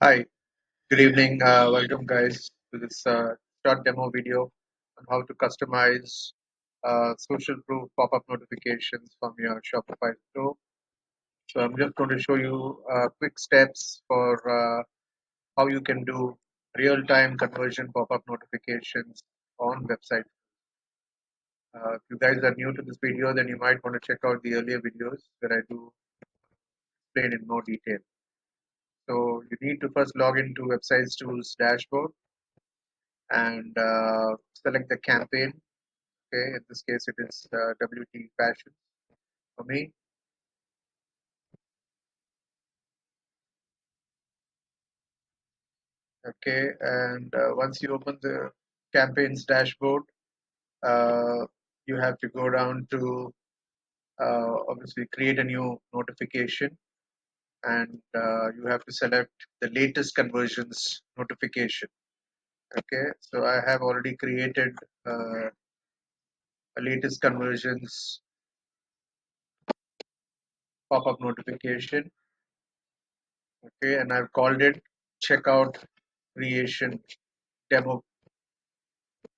Hi, good evening. Welcome, guys, to this short demo video on how to customize social proof pop-up notifications from your Shopify store. So I'm just going to show you quick steps for how you can do real-time conversion pop-up notifications on website. If you guys are new to this video, then you might want to check out the earlier videos where I do explain in more detail. So you need to first log into Websites Tools dashboard and select the campaign. Okay, in this case it is WT Fashion for me. Okay, and once you open the campaigns dashboard, uh, you have to go down to obviously create a new notification, and you have to select the latest conversions notification. Okay, so I have already created a latest conversions pop-up notification. Okay, and I've called it checkout creation demo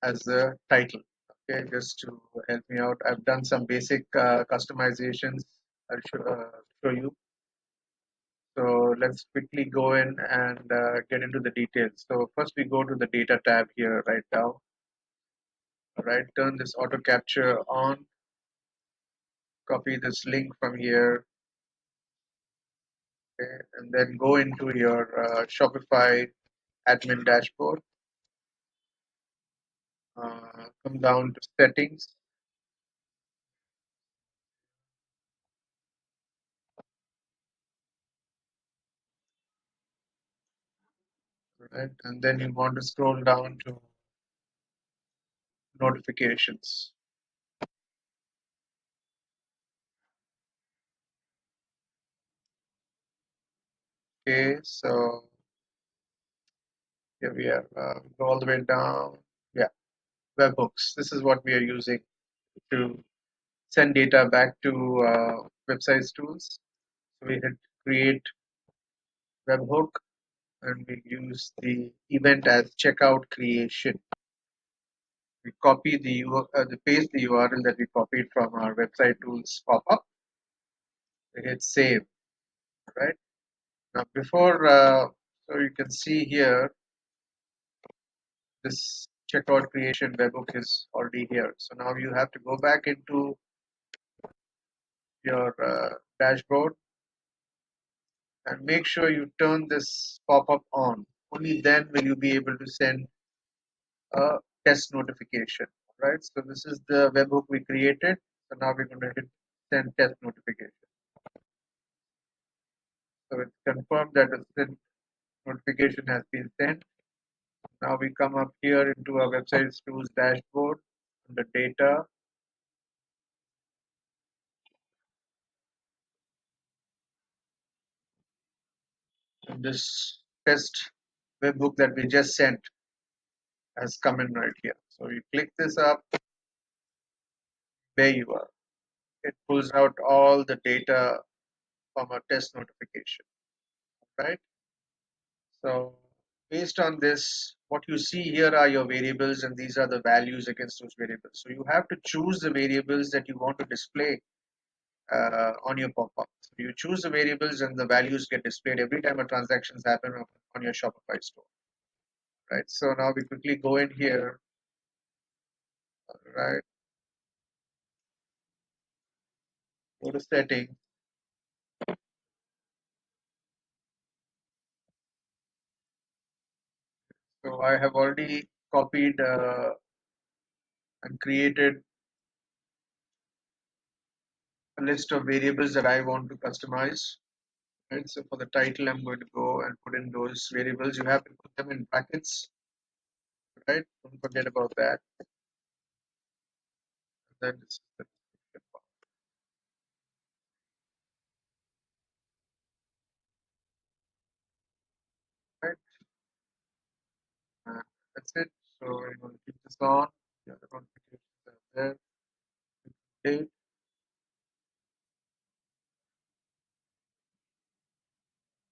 as the title. Okay, just to help me out, I've done some basic customizations. I'll show you. So let's quickly go in and get into the details. So first we go to the data tab here right now. All right, turn this auto capture on, copy this link from here, okay, and then go into your Shopify admin dashboard. Come down to settings. Right, and then you want to scroll down to notifications. Okay, so here we are. Go all the way down. Yeah, webhooks. This is what we are using to send data back to websites tools. So we hit create webhook and we use the event as checkout creation. We copy the paste the URL that we copied from our website tools pop-up. We hit save. Right now, before so you can see here this checkout creation webhook is already here. So now you have to go back into your dashboard and make sure you turn this pop-up on. Only then will you be able to send a test notification. Right. So this is the webhook we created. So now we're going to hit send test notification. So it's confirmed that the notification has been sent. Now we come up here into our website's tools dashboard under data. And this test webhook that we just sent has come in right here. So you click this up, there you are. It pulls out all the data from a test notification, right? So based on this, what you see here are your variables and these are the values against those variables. So you have to choose the variables that you want to display on your pop-up. So you choose the variables and the values get displayed every time a transactions happen on your Shopify store, right? So now we quickly go in here, right? Go to settings. So I have already copied and created a list of variables that I want to customize. Right. So for the title, I'm going to go and put in those variables. You have to put them in brackets, right? Don't forget about that. And then this is the description part, right? And that's it. So I'm going to keep this on. The other notifications are there. Date.